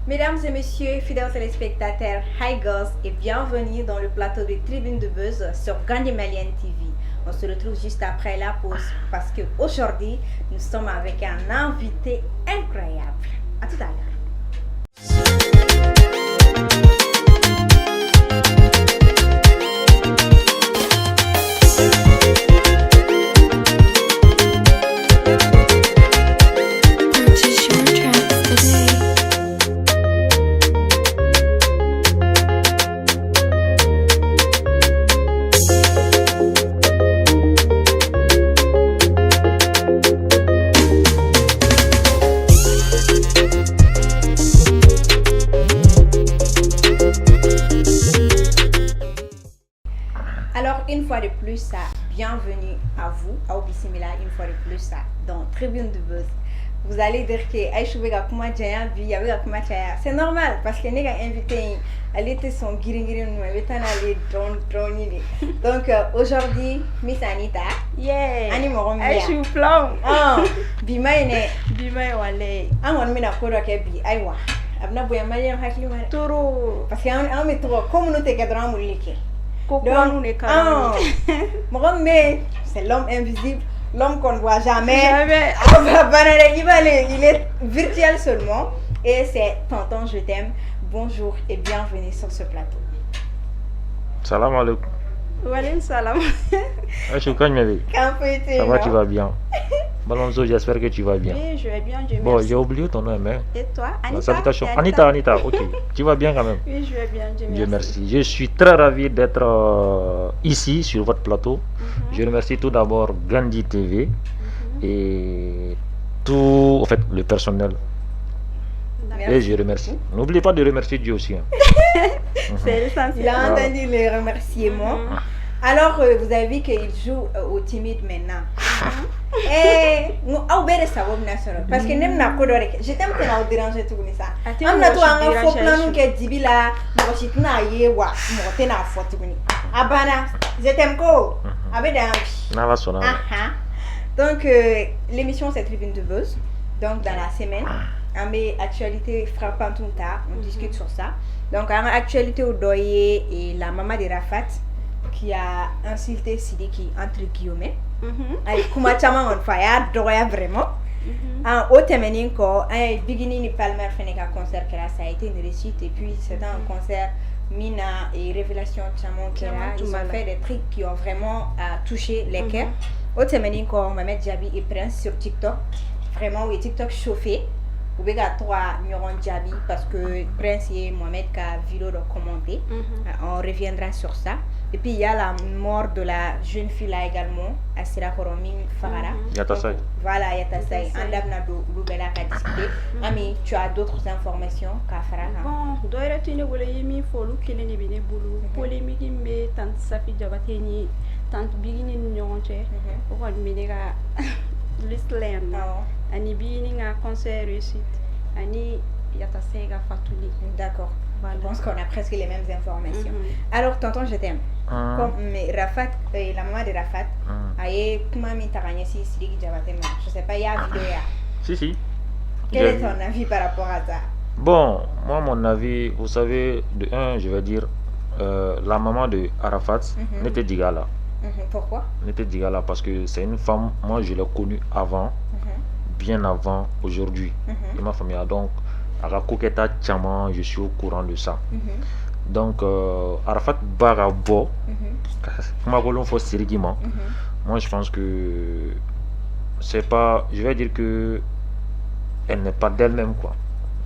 Mesdames et messieurs, fidèles téléspectateurs, hi girls et bienvenue dans le plateau de Tribune de Buzz sur Gandhi Malian TV. On se retrouve juste après la pause parce qu'aujourd'hui, nous sommes avec un invité incroyable. À tout à l'heure. Une fois de plus, bienvenue à vous, à Obissimila, une fois de plus, dans Tribune de Buzz. Vous allez dire que c'est normal parce que nous avons invité elle était son guiringuirin donc aujourd'hui Miss Anita ani mo gombe je suis plan bimay wale amon mina ko do ke bi aywa abna boya mariam haklima toro parce que on met trop communauté cadran mo liké c'est l'homme invisible, l'homme qu'on ne voit jamais. Il est virtuel seulement. Et c'est Tonton Je t'aime. Bonjour et bienvenue sur ce plateau. Salam alaikum. Walin salam. Ça va, tu vas bien? Balonzo, j'espère que tu vas bien. Oui, je vais bien, Dieu merci. Bon, j'ai oublié ton nom, mais... Et toi, Anita? Salutation. Anita, ok. Tu vas bien quand même? Oui, je vais bien, Dieu merci. Je suis très ravi d'être ici, sur votre plateau. Je remercie tout d'abord Gandhi TV et tout, en fait, le personnel. Et je remercie. N'oubliez pas de remercier Dieu aussi. C'est l'essentiel. Il a entendu les remerciements. Alors, vous avez vu qu'il joue au timide maintenant. Et parce que je t'aime que nous déranger tout ça. On a tout un faux plan que Dibila, Mochitna Yewa, Motena Fortuni. Abana, je t'aime quoi? Donc, l'émission c'est Tribune de Buzz. Donc, dans la semaine, on met actualité frappante tout tard, on discute sur ça. Donc, en actualité au doyer et la maman de Rafat qui a insulté Sidiki entre guillemets. Kuma chama on fire doya vraiment. Au terminé quoi, un beginning Palmer Feneka concert que ça a été une réussite et puis c'était un concert Mina et Révélation Chamon qui ils ont fait des trucs qui ont vraiment touché les cœurs. Au terminé quoi, Mohamed Jabi et Prince sur TikTok. Vraiment oui TikTok chauffé. Vous pouvez trois Nyoron Jabi parce que Prince et Mohamed qui a vidéo de commenter. On reviendra sur ça. Et puis il y a la mort de la jeune fille là également, Asira Koroming Farara. Yatasai. Voilà, Yatasai. Andabna Loubela qui a discuté. Ami, tu as d'autres informations qu'à faire? Bon, doit tu ne voulais yemi follow qu'il n'est bine boulot. Polémique mais tant Safi Jabateni, tant Bigini Nyonche, ou on minera l'Island. Ani Bini a concert réussite. Ani Yatasai a Fatouli. D'accord. Je pense qu'on a presque les mêmes informations. Alors, tonton, je t'aime. Comme Rafat, la maman de Rafat, je sais pas, il y a une vidéo. Si. Quel est ton avis par rapport à ça? Bon, moi, mon avis, vous savez, de un, je vais dire, la maman de Arafat n'était Digala. Pourquoi? N'était Digala parce que c'est une femme, moi, je l'ai connue avant, bien avant aujourd'hui. Et ma famille a donc. Koketa Tchaman, je suis au courant de ça. Donc, Arafat Barabo, moi je pense que c'est pas, je vais dire que elle n'est pas d'elle-même quoi.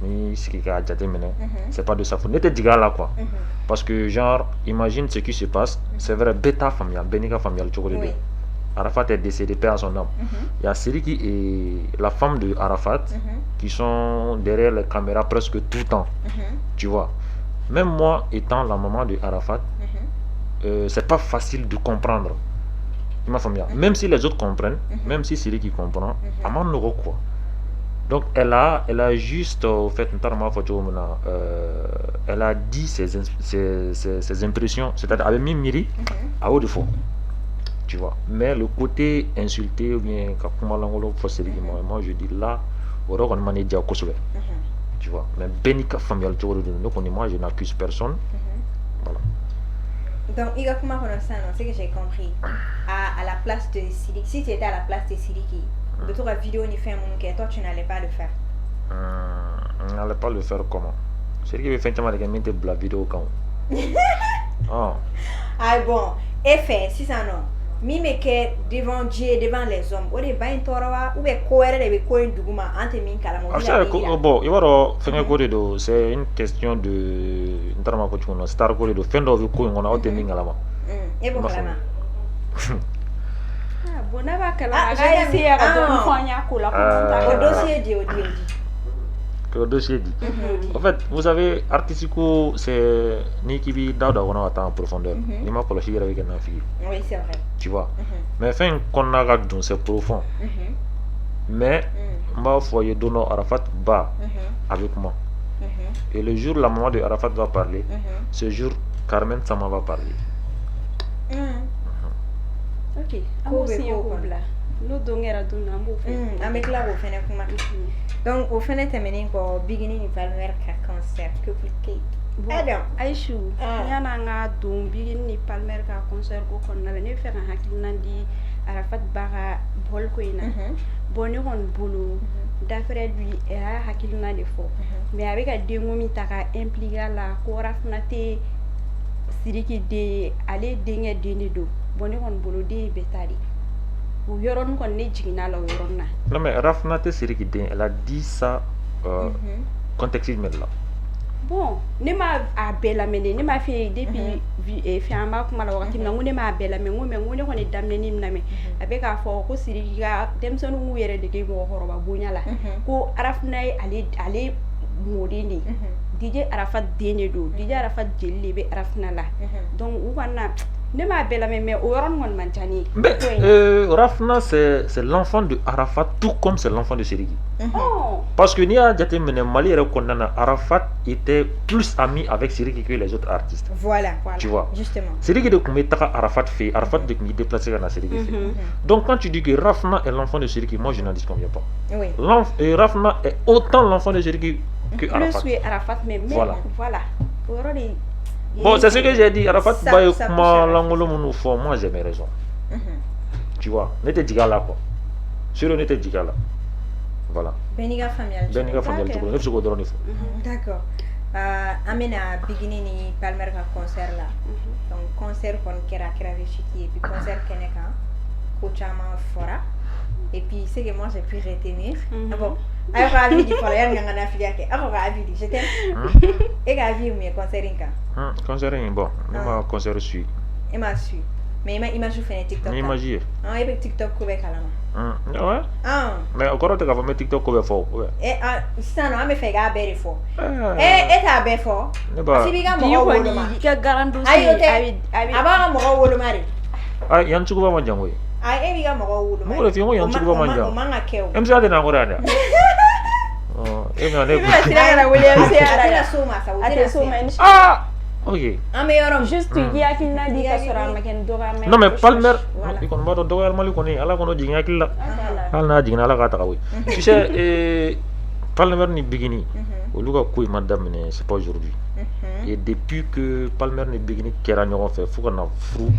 Mais ce qui a été mené, c'est pas de sa faute. N'était pas là quoi. Parce que genre, imagine ce qui se passe, c'est vrai, bêta familial, bénica familial, tu connais. Arafat est décédé, paix à son âme. Il y a Siriki et la femme de Arafat qui sont derrière les caméras presque tout le temps. Tu vois. Même moi, étant la maman de Arafat, c'est pas facile de comprendre. Ma famille. Même si les autres comprennent, même si Siriki comprend, Aman quoi. Donc elle a juste fait elle a dit ses impressions, c'est-à-dire avec Mimiri à haut de fond. Tu vois. Mais le côté insulté ou bien moi je dis là, on m'a dit Tu vois, mais Benika familial, tu vois, donc moi je n'accuse personne. Voilà. Donc, il y a comment c'est que j'ai compris. À la place de Sidiki, si tu étais à la place de Sidiki, de toute la vidéo, ni fait mon toi, tu n'allais pas le faire. On n'allait pas le faire comment? C'est qu'il veut faire la vidéo quand. Oh. Ah bon, effet, si ça non. Mime que devant Dieu, devant les hommes, ou des bains toroa, ou des cohérents de coin du gouma, ante min kalamo. Bon, il va c'est une question de. Notamment quand tu star côté de fin de coin, on a autre min kalama. Et bon, kalama. Ah, bon, n'a pas kalama. J'ai essayé à faire un coup là. Au dossier dit, que le dossier dit. En fait, vous savez, artistico, c'est ni qui vit dans on attend en profondeur. Il m'a pas le chier avec un fille. Oui, c'est vrai. Tu vois. Mais fin qu'on a donc c'est profond. Mais ma foyer d'honneur Arafat va avec moi. Et le jour où la maman de Arafat va parler, ce jour Carmen Sama va parler. Ok. Aussi au là. Nous donnons à donner un beau fait. Avec la au fait donc au fait terminé ko beginning Palmer ka concert que compliqué. Adam Aishu yana nga dum beginning Palmer ka concert ko kon na ne faire un hakilina di Arafat Bara bol ko ina. Boni on bolo d'après lui era hakilina de fo. Mais avec a dengo mi taka impliquer la ko rafnate Sidiki de aller dengue denido. Boni on bolo de betari. Yoron kon ne jigina la yoron na. Non mais Rafnate Sidiki Den, elle a dit ça contexte là. Bon, ne ma abela mene, ne ma fait depuis fi amba kuma la wakati na ngune ma abela me ngune ko ne damne nim na me avec a fo ko Sidiki ga demson ngu yere de ke mo horoba bunya la ko Arafnay ale modini DJ Arafat denedo DJ Arafat jelle be Arafna la donc ou wana ne m'a belle mais au rond mon manchani. Rafna c'est l'enfant de Arafat tout comme c'est l'enfant de Sidiki. Oh. Parce que Nia Djatemene Mali reconnaît Arafat était plus ami avec Sidiki que les autres artistes. Voilà. Tu vois. Justement. Sidiki de Koumetaka Arafat fait, Arafat de Koumet déplacé dans Sidiki fait. Donc quand tu dis que Rafna est l'enfant de Sidiki, moi je n'en dis combien pas. Oui. Rafna est autant l'enfant de Sidiki que Arafat. Plus oui Arafat mais voilà. Bon, c'est ce que j'ai dit. Arafat, moi j'ai mes raisons. Tu vois, n'était dit là quoi. Sur n'était dit là. Voilà. Beniga familial. Beniga familial, tu connais ce qu'on donne. D'accord. Amena beginning ni Palmer ka concert là. Donc concert kon kera réchiti et puis concert keneka kochama fora. Et puis c'est que moi j'ai pu retenir. Ah bon. Alors à vie du fora yan ngana filia ke. Alors à vie je t'aime. Et à vie mi concert inka. Concert bon, ma concert suis. Et ma su. Mais il m'a joué fait TikTok. Il m'a joué. Ah, il TikTok ko be kalama. Ouais. Ah. Mais encore tu vas mettre TikTok ko be fo. Eh ça non, me fait ga be fo. Et ta be fo. Si biga mo ko wolo ma. Ka garandu si abi aba mo ko wolo mari. Ah, yan chuko ba manjango. Ah, biga mo ko wolo mari. Mo le fi mo yan chuko ba manjango. O manga keo. MCA de na ngora nda. Ah, ok. Juste hier qu'il n'a dit que sera maquin d'ora. Non mais Palmer, il qu'on va d'ora mal connaît. Allah qu'on a dit qu'il là. Allah a dit qu'il a la gata oui. Tu sais, Palmer ni bigini. Au lieu que madame ne c'est pas aujourd'hui. Et depuis que Palmer ni bigini qui a n'ont fait, faut qu'on a frou.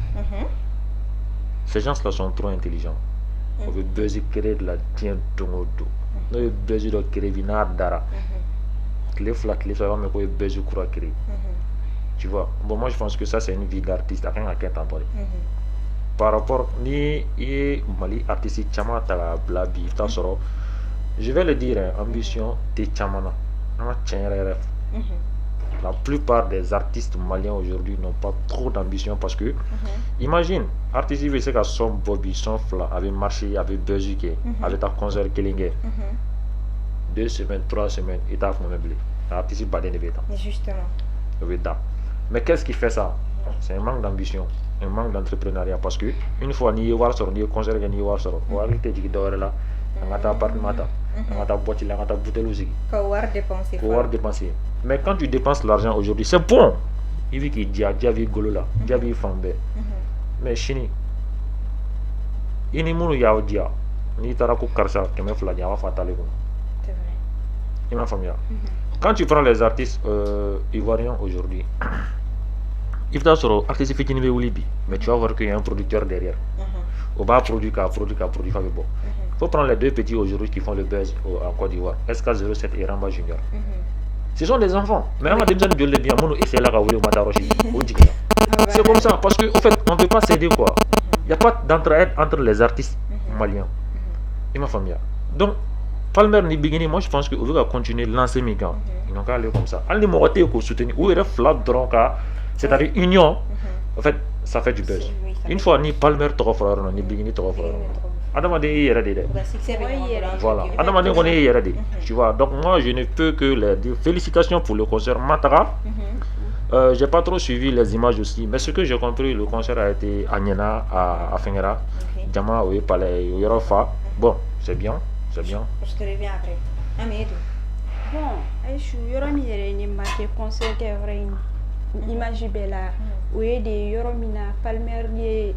Ces gens-là sont trop intelligents. On veut buzzer créer de la tien tongo do. On veut buzzer de créer vinar dara. Les flats, les soirs, mais quoi buzzer croix créer. Tu vois, bon moi je pense que ça c'est une vie d'artiste à quelqu'un temporaire. Par rapport ni Mali artiste chama ta blabi ta soro. Je vais le dire, ambition de chamana. La plupart des artistes maliens aujourd'hui n'ont pas trop d'ambition parce que imagine artiste il sait que son Bobby son fla avait marché avait buzzé avait ta concert Kelingé 2 semaines 3 semaines et t'as fait meublé artiste pas d'événement justement mais qu'est-ce qui fait ça? C'est un manque d'ambition, un manque d'entrepreneuriat parce que une fois ni voir sur ni concert ni voir sur on va aller te dehors là on a appartement on a boîte là on a bouteille aussi pouvoir dépenser mais quand tu dépenses l'argent aujourd'hui c'est bon il vit qu'il dia vu golo là dia vu fambe mais chini ini munu ya dia ni tara ko karsa keme fla dia wa fatale ko c'est vrai il m'a famille quand tu prends les artistes ivoiriens aujourd'hui, il faut savoir artiste fitini be wulibi, mais tu vas voir qu'il y a un producteur derrière. Au bas produit bon. Faut prendre les deux petits aujourd'hui qui font le buzz en Côte d'Ivoire, SK07 et Ramba Junior. Ce sont des enfants, mais on a besoin de le bien mono et c'est là au Mataroshi. C'est comme ça parce que en fait on ne peut pas céder quoi. Il n'y a pas d'entraide entre les artistes maliens et ma famille. Donc Palmer ni bigini, moi je pense que on va continuer lancer mes gars. Ils n'ont qu'à aller comme ça. Allez m'orter pour soutenir ou il flat dronka, c'est-à-dire union. En fait, ça fait du buzz. Une fois ni Palmer trop fort, ni bigini trop fort. Adamade yérade. Voilà. Adamade on est yérade. Tu vois. Donc moi je ne peux que les dire félicitations pour le concert Matara. J'ai pas trop suivi les images aussi, mais ce que j'ai compris, le concert a été à Niena, à Fengera, Djama, oui, Palais, Yorofa. Bon, c'est bien, c'est bien. Je te reviens après. Amidou. Bon, je suis Yoromire, marqué concert qui est vrai. Image bella, où il y a des Yoromina, Palmer,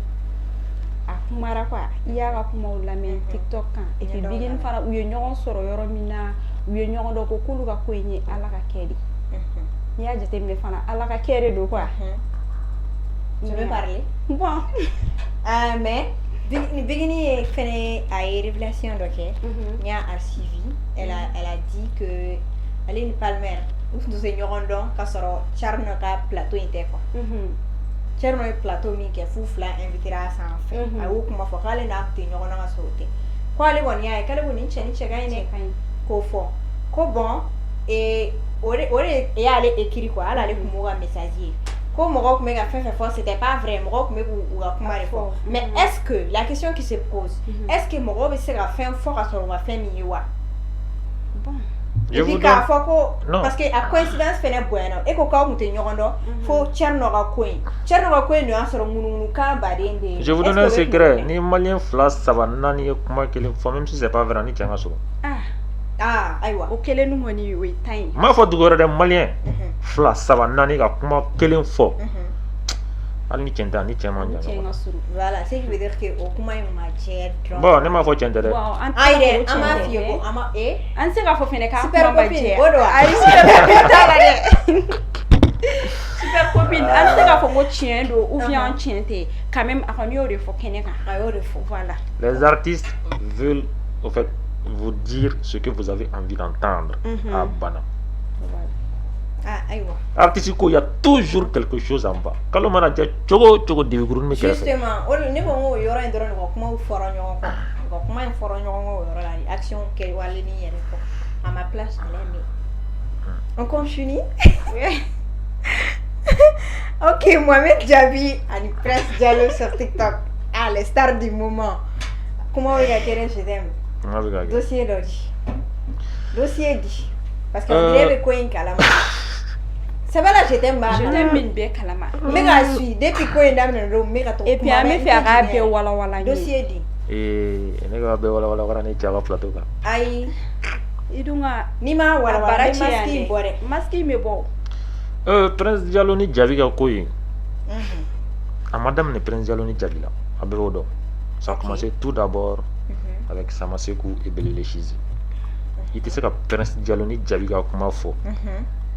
à Kumarakwa, il y a la Kumaoulamen, TikTok, et puis Bigin Fara, où il y a un sur Yoromina, où il y a un Dokokulu Kakouini, à la Rakeli. Il y a des gens à la Rakeli de quoi. Tu veux parler? Bon. Mais, Bigini a fait une révélation, il y a un suivi. Elle a dit que Aline Palmer, nous ignorons donc qu'à ce Charnoka plateau était quoi. Charno plateau mi que Foufla invitera sans fait. A où comment faut qu'elle n'a pas ignoré à sauter. Quoi les bons y a qu'elle bonne chani chagaine qu'au fond. Qu'au bon et aller écrire quoi, aller comme un messager. Comme Morok mega fait fort, c'était pas vrai. Morok mega ou mais est-ce que la question qui se pose, est-ce que Morok sera fait fort à son famille ou bon? Je vous donne... Non. Parce que la coïncidence fait une bonne. Et quand on est faut Tchernoga Coin. Tchernoga Coin nuance sur mon badin. Je vous donne un secret. Ni malien flash ça va nani comment qu'il faut même si c'est pas vrai ni tiens sur. Aïwa. Ok les nous moni oui time. Ma faut du gore malien. Flash ça va nani ga comment qu'il faut. Ali ni tiens ni tiens manja. Voilà, c'est qui veut dire que au comment il m'a dit. Bon, ne m'a faut tiens de. Aïe, ama fio, ama an se ga fo fene ka super copine. Aïe super super copine. An se ga fo mo tien do ou bien tien te quand même a yo de fo keneka. Ayo de fo. Voilà. Les artistes veulent en fait vous dire ce que vous avez envie d'entendre à Bana. Voilà. Artiste, il y a toujours quelque chose en bas. Quand on a dit chogo de groupe, justement, on ne va y aura un drone comment action qu'elle va aller à ma place. On continue. Ok, Mohamed Jabi a une presse dialogue sur TikTok. Ah, les stars du moment. Comment vous regardez je t'aime? Dossier d'Odi. Dossier dit. Parce qu'on dirait que quoi un calama. C'est pas là je t'aime pas. Je t'aime bien calama. Mais je suis depuis quoi une dame dans le méga ton. Et puis à me faire rappeler wala. Dossier dit. Et ne va pas wala ne tient pas plateau là. Aïe. Idunga ni ma wala maski bore. Maski me bon. Prince Diallo Javi ga koyi. À madame ne Prince Diallo Javi là. À Bevodo. Ça a commencé tout d'abord avec Samasekou et Belele Chizi. Il te sait que Prince Diallo Javi ga comment faut.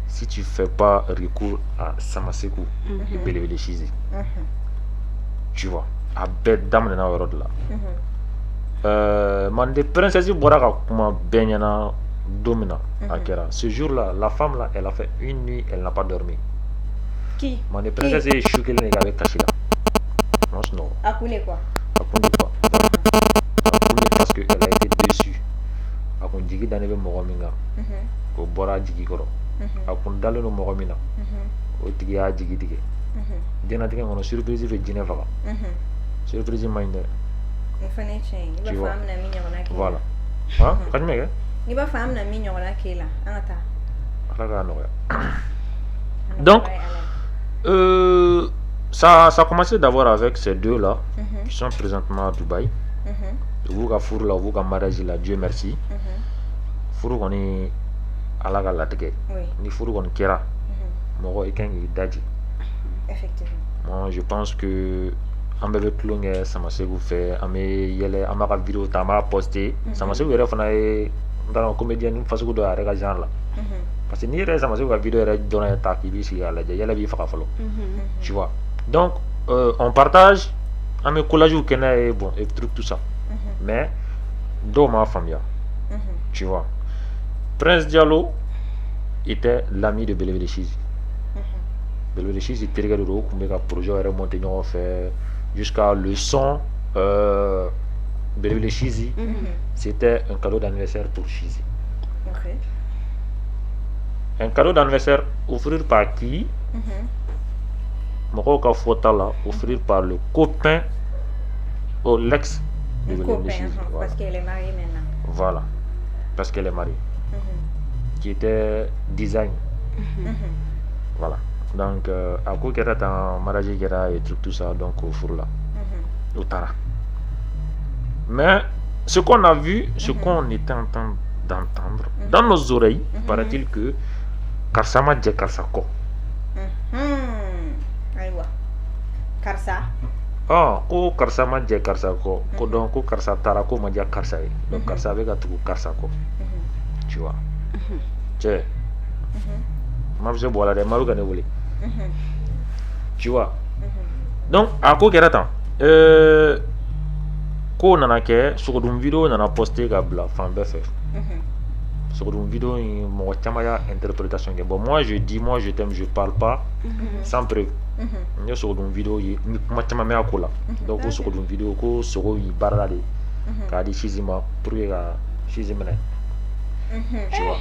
Si tu fais pas recours à Samasekou et Belele Chizi. Tu vois. À bête dame na wérod là. Mande princesse Boraka kuma benyana domina akera. Ce jour-là, la femme là, elle a fait une nuit, elle n'a pas dormi. Qui? Mande princesse est choquée avec Kachila. Non, non. Akune quoi? Akune quoi? Akune parce que elle a été déçue. Akune digi danebe mogominga. Ko bora digi koro. Akune dalu no mogomina. O tigi ya digi dige. Dina dige ngono surprise fe Geneva. Surprise minder. Tu vois. Voilà. Hein? Quand même, il va faire un mignon là qui est là. Donc, ça a commencé d'abord avec ces deux-là qui sont présentement à Dubaï. Vous avez là, vous avez mariage là, Dieu merci. Fourou on est à la galatege. Ni fourou on kera. Moro et ken daji. Effectivement. Moi, je pense que Ambe Klunge, Samasekou fait, Yele, Amara vidéo, Tama posté. Samasekou est refait dans la comédienne, une façon de regarder genre là. parce que ni yɛrɛ sama se ka vidéo yɛrɛ dɔrɔn ta k'i b'i sigi k'a lajɛ yɛlɛ b'i faga fɔlɔ tu vois donc on partage an bɛ collage kɛ n'a ye bon et tout ça mais dɔw m'a faamuya tu vois Prince Diallo était l'ami de Belebele Chizi. Belebele Chizi terikɛ de don, u tun bɛ ka projet yɛrɛ monter ɲɔgɔn fɛ jusqu'à le son Belebele Chizi. C'était un cadeau d'anniversaire pour Chizi. Un cadeau d'anniversaire offert par qui? Mɔgɔw ka fɔta la, offert par le copain ou l'ex de Belebele Chizi. Parce qu'elle est mariée maintenant. Voilà, parce qu'elle est mariée. Qui était design. Voilà. Donc, à quoi qu'il y a un mariage et tout ça, donc au four là. Au Tara. Mais ce qu'on a vu, ce qu'on était en train d'entendre, dans nos oreilles, paraît-il que Karsama dit Karsako. Karsa. Ah, ko Karsama dit Karsako. Donc, ko Karsa Tarako m'a dit Karsa. Donc, Karsa avec un truc Karsako. Tu vois. Tu vois. Donc à quoi qu'il y a temps ko nana ke sogodum vidéo nana posté ka bla fan bɛɛ fɛ sogodum vidéo mo chama ya interprétation ke bon moi je dis moi je t'aime je parle pas sans preuve ne sogodum vidéo yi ma chama me akola donc ko sogodum vidéo ko sogo yi barala de ka di chizima pour ka chizimene tu vois.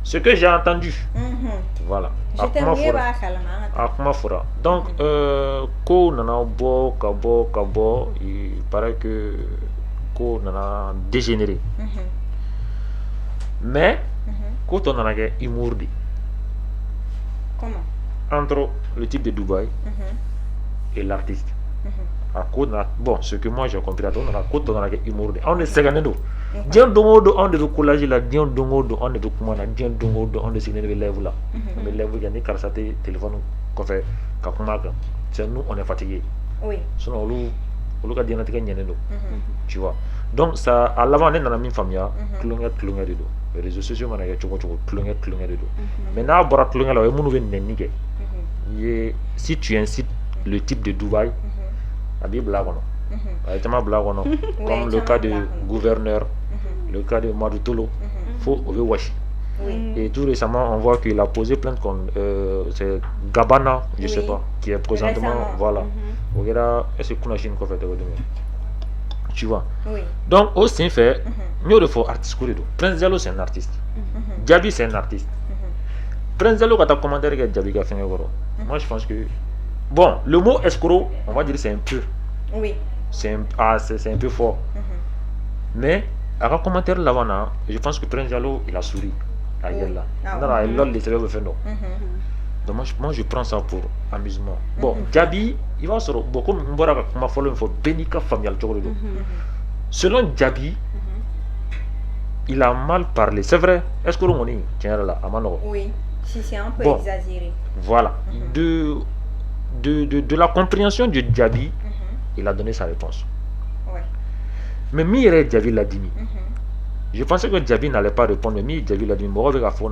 Ce que j'ai entendu, voilà. Donc, ko nana bo kabo, il paraît que ko nana dégénéré. Mais ko ton nana ke imourdi. Comment? Entre le type de Dubaï et l'artiste. Bon, ce que moi j'ai compris, on est seganendo. Dieu dongo on de collage là, Dieu dongo on de kumana, Dieu dongo on de signer les lèvres là. Mais lèvres il y a des téléphone qu'on fait kakumaka. C'est nous on est fatigué. Oui. Sinon on ka diana tika nyenendo. Tu vois. Donc ça à l'avant on est dans la même famille, klonga de do. Les réseaux sociaux on a choko klonga de do. Maintenant bora klonga là, on nous nike. Si tu incites le type de Dubaï, Abi Blagono. Comme le cas de gouverneur, le cas de Madutolo, faut washi. Et tout récemment, on voit qu'il a posé plainte contre c'est Gabana, je sais pas, qui est présentement, voilà. Est-ce que tu vois? Donc, au sein fait, nous il faut artiste. Prince Diallo c'est un artiste. Djaby c'est un artiste. Prince Diallo quand tu as commenté que Djaby a fait un euro. Moi je pense que bon, le mot escroc, on va dire c'est un peu. Oui. C'est un peu fort. Mais à un commentaire là-bas, je pense que Prince Diallo il a souri. Donc moi je prends ça pour amusement. Bon, Djaby, il va se beaucoup ma folle faut bénika familial. Selon Djaby, il a mal parlé. C'est vrai. Est-ce que le monde tient là à Manoro? Oui. Si c'est un peu exagéré. Voilà. De la compréhension de Djaby, il a donné sa réponse. Ouais. Mais Mire Djaby l'a dit. Je pensais que Djaby n'allait pas répondre, mais Djaby l'a dit. Moi, avec faut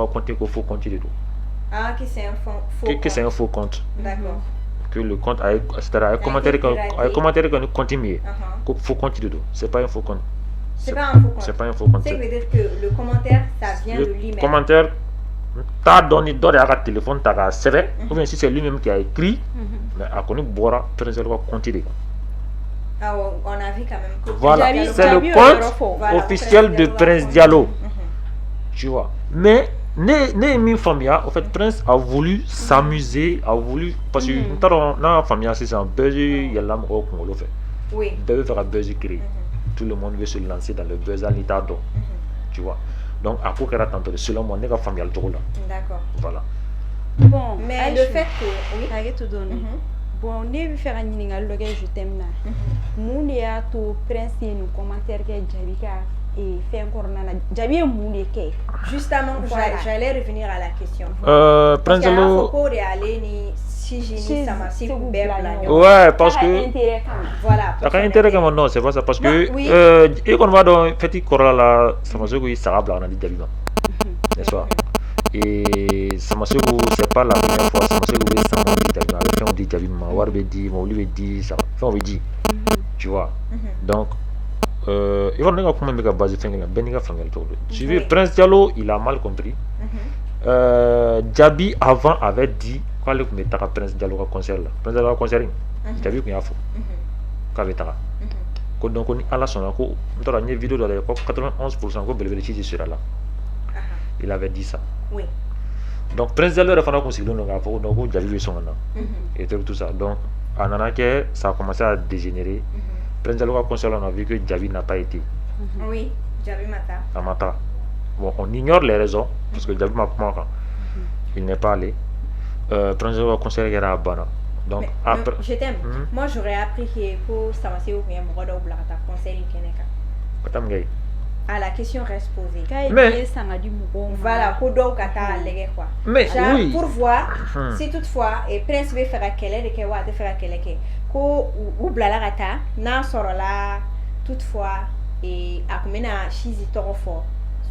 compter qu'il faut continuer tout. Ah, que c'est un faux compte. Que c'est un faux compte. D'accord. Que le compte a commentaire qu'on continue. Qu'il faut continuer tout. C'est pas un faux compte. C'est pas un faux compte. C'est pas un faux compte. C'est veut dire que le commentaire, ça vient de lui-même. Le commentaire, t'as donné à téléphone, t'as serré, ou bien si c'est lui-même qui a écrit, mais à connu Bora, Prince Diallo va continuer. Ah, on a vu quand même que voilà, c'est le compte officiel de Prince Diallo. Tu vois. Mais, né famille, en fait, Prince a voulu s'amuser, a voulu. Parce que dans la famille, c'est un buzz, il y a l'âme au Congo. Oui. Il veut faire un buzz créé. Tout le monde veut se lancer dans le buzz à l'état d'eau. Tu vois. Donc, à quoi qu'elle a tenté, selon moi, n'est pas familial tout là. D'accord. Voilà. Bon, mais le fait que. Oui, arrête de donner. Bon, on est faire un ningal, le gars, je t'aime là. Mon a tout Prince, nous commentaire que Djaby et fait encore nana. Djaby est moulé que. Justement, j'allais revenir à la question. Prince Diallo. Ouais, parce que. Voilà. Ça a intérêt comme non, c'est pas ça. Parce que. Et qu'on va dans petit corps là, ça m'a dit que ça va blaguer dans le Djaby. N'est-ce pas? Et Samasego, c'est pas la première fois. Samasego, ça m'a dit, avec on dit, Mawar veut dire, on lui veut dire, ça on veut dire. Tu vois. Donc, il va nous comment me baser Fengela, Beniga Fengel. Tu vois, Prince Diallo, il a mal compris. Djabi avant avait dit, quoi le mettre à Prince Diallo à concert là. Prince Diallo à concert, Djabi qu'il y a faux. Kavetara. Donc on a la son encore, on a une vidéo de l'époque, 91% que Belvé Chizi sera là. Il avait dit ça. Oui. Donc Prince Diallo a fait un conseil, donc Djabi son là. Et tout ça. Donc en Anake, ça a commencé à dégénérer. Prince Diallo à concert, on a vu que Djabi n'a pas été. Oui, Djabi Mata. À Mata. Bon, on ignore les raisons, parce que Djabi m'a il n'est pas allé. Prince Diallo à concert, il y a à Bana. Donc après. Je t'aime. Moi j'aurais appris que pour Samasego, il y a un mot de la conseil Keneka. Ah, la question reste posée. Mais voilà, pour donc quoi. Mais oui. Pour voir si toutefois et Prince veut faire à quelle est que de faire à quelle est ko ou blalarata na sorola toutefois et à combien na chizi toro fort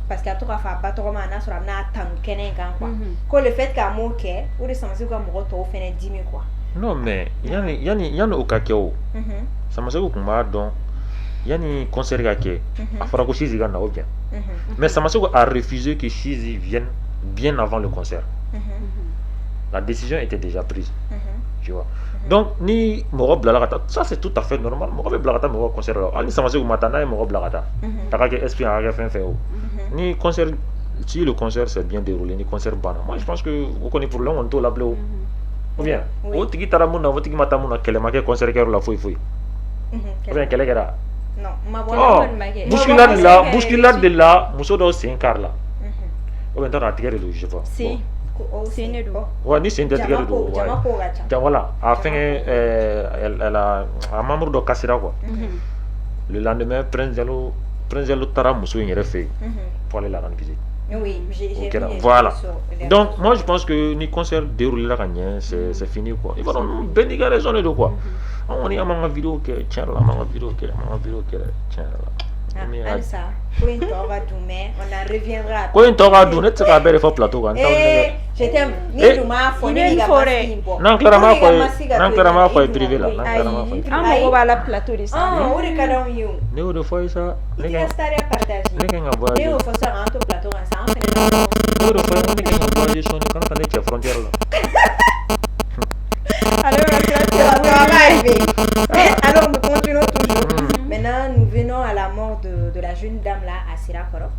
parce qu'à tout faire pas trop na sora na tan kenen kan quoi. Ko le fait qu'à moquer ou de Samasego comme roto fait 10 000 quoi. Non mais yani au kakeo. Samasego kumba donc yani concert kake a fara ko Chizi gana bien. Mais Samasego a refusé que Chizi vienne bien avant le concert. La décision était déjà prise. Tu vois. Donc ni moro blalarata ça c'est tout à fait normal. Moro blalarata moro concert là. Ali Samasego matana et moro blalarata. Taka ke esprit a fait ni concert si le concert s'est bien déroulé ni concert bana. Moi je pense que vous connaissez pour le on to la bleu. Ou bien, au tiki taramuna, au tiki matamuna, qu'elle m'a concert la fouille fouille. Ou bien, qu'elle est là. Non, ma bousculade de là, Moussodo, c'est un car là. Ou bien, dans la tigre de je vois. Si, c'est une eau. Ouais, ni c'est une tigre de voilà, afin, elle a un membre de Cassira quoi. Le lendemain, Prince Diallo Tara Moussou, il est fait pour aller la rendre visite. Oui, j'ai voilà. Donc, moi je pense que ni concert déroulé la gagne, c'est fini quoi. Il va nous bénir raison de quoi. On est à ma vidéo qui tient là, ma vidéo qui tient là. Ah, ça. Quand on reviendra. Quand on va donner, tu vas faire le plateau. Je t'aime. Ni duma fo ni forêt. Non, clairement quoi privé là. Ah, on va la plateau de ça. Ah, on est cadre you. Néo de fois ça. Il y a staré à partager. Néo faut ça en plateau ensemble. Néo de fois on est qui on voit des sons quand on est à frontière là. Alors nous continuons toujours. Maintenant nous venons à la mort de la jeune dame là à Sirakoro.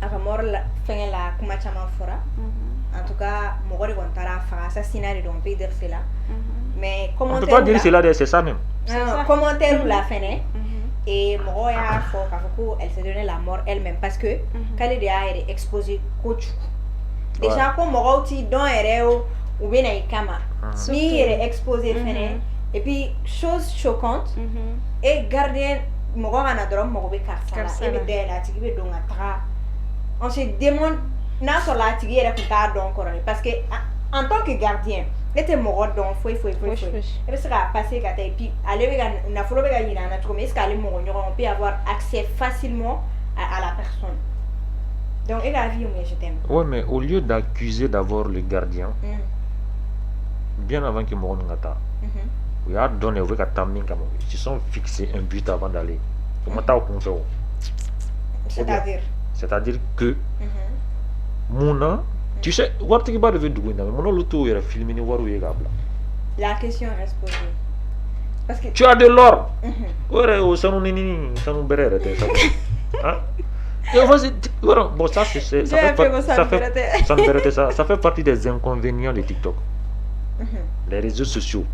À la mort la Kumachama Fora. En tout cas, Mogori Gontara a assassiné on peut dire cela. Mais comment on peut pas dire cela, c'est ça même. Commentaire ou la fin et Mogoya Foko elle s'est donné la mort elle-même parce que Kalidea est exposée coach. Déjà comme Mogoti dans Ereo ou bien Kama. Ni elle est exposée et puis chose choquante et gardien Mogora na drom Mogobe Karsala et de la tigbe donga. On se demande na sur la tigbe era kuta don korone parce que en tant que gardien était mort donc faut et ça va passer quand et puis aller na folo be gagner na trouver est-ce qu'aller mort on peut avoir accès facilement à la personne. Donc elle a vu mais je t'aime. Ouais mais au lieu d'accuser d'abord le gardien bien avant que mort ngata. Il a donné au gars taming comme ils sont fixés un but avant d'aller. Comment t'as au c'est-à-dire que Mouna, tu sais, what tu vas devenir doué, mais mon auto est filmé ni waru yegabla. La question reste posée. Parce que tu as de l'or. Ouais, au salon nini, salon berere, ça. Hein? Bon, ça c'est ça fait partie des inconvénients de TikTok. Les réseaux sociaux.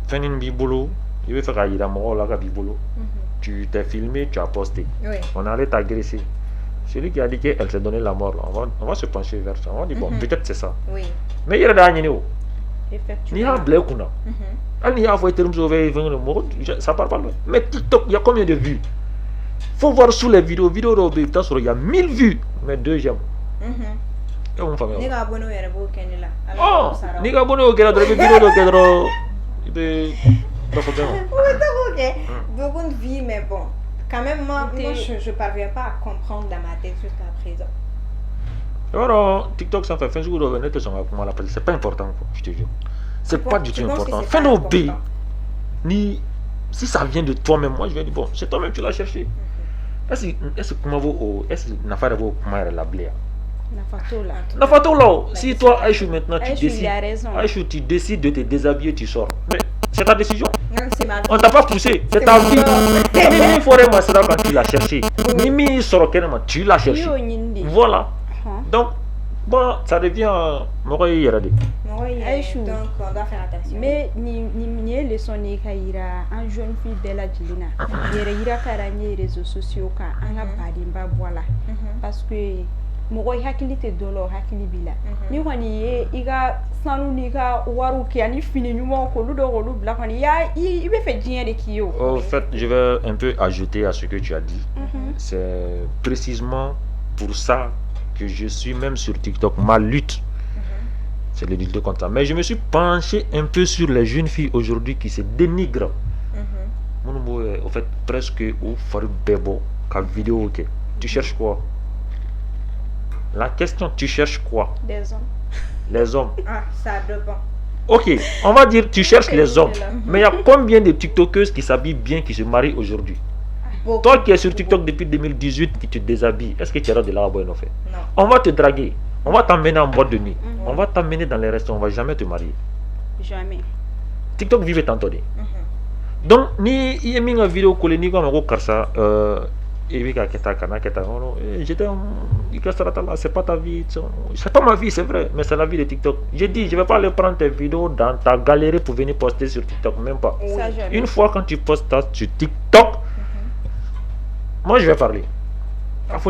Fais une bibolo, il veut faire aïda mo la bibolo. Tu t'es filmé, tu as posté. On allait t'agresser. Celui qui a dit qu'elle s'est donné la mort, là, on va se pencher vers ça. On va dire, bon, peut-être c'est ça. Oui. Mais il y a des gens effectivement. Il y a un blé qu'on a. Il y a un ça parle pas. Mais TikTok, il y a combien de vues? Faut voir sous les vidéos. Il y a 1000 vues, mais 2 j'aime. Et on fait oh, ni ga abonné au Kenya, de vidéo de Kedro. Beaucoup de vie, mais bon. Quand même, moi je ne parviens pas à comprendre dans ma tête jusqu'à présent. Alors, TikTok, ça fait fin jour de venir, c'est pas important, quoi, je te jure. C'est pas du tout important. Fais nos B. Ni si ça vient de toi-même, moi je vais dire, bon, c'est toi-même tu l'as cherché. Est-ce que n'a pas de comment la blé? N'a pas là. Si toi, Aïchou, maintenant tu décides, Aïchou, tu décides de te déshabiller, tu sors. Mais c'est ta décision. On t'a pas poussé, c'est ta vie. Mimi forêt moi c'est là quand tu l'as cherché. Mimi sort carrément, tu l'as cherché. Voilà. Donc bon, ça devient Moray Yarade. Donc on doit faire attention. Mais ni leçon ni kaira un jeune fille de la Jilina. Ira karanye réseaux sociaux ka anga badimba voilà. Parce que Moray hakili te dolo hakili bila. Ni wani ye iga sanu ni ka waru ki ani fini nyuma ko ludo ko lubla kani ya il be fait dien de kio. En fait, je vais un peu ajouter à ce que tu as dit. C'est précisément pour ça que je suis même sur TikTok. Ma lutte, c'est le lutte contre ça. Mais je me suis penché un peu sur les jeunes filles aujourd'hui qui se dénigrent. En fait, presque au faire bébé, qu'à vidéo, ok. Tu cherches quoi? La question, tu cherches quoi? Des hommes. Les hommes. Ah, ça dépend. Ok, on va dire tu cherches les hommes. Mais il y a combien de TikTokeuses qui s'habillent bien, qui se marient aujourd'hui? Toi qui es sur TikTok depuis 2018, qui te déshabilles, est-ce que tu auras de l'argent en fait? Non. On va te draguer, on va t'emmener en boîte de nuit, on va t'emmener dans les restaurants, on va jamais te marier. Jamais. TikTok vive tantôt. Donc, ni il y a une vidéo collée, ni comme un ça, c'est pas ta vie, c'est pas ma vie, c'est vrai, mais c'est la vie de TikTok. J'ai dit, je vais pas aller prendre tes vidéos dans ta galerie pour venir poster sur TikTok, même pas. Une fois quand tu postes ça sur TikTok, moi je vais parler. Je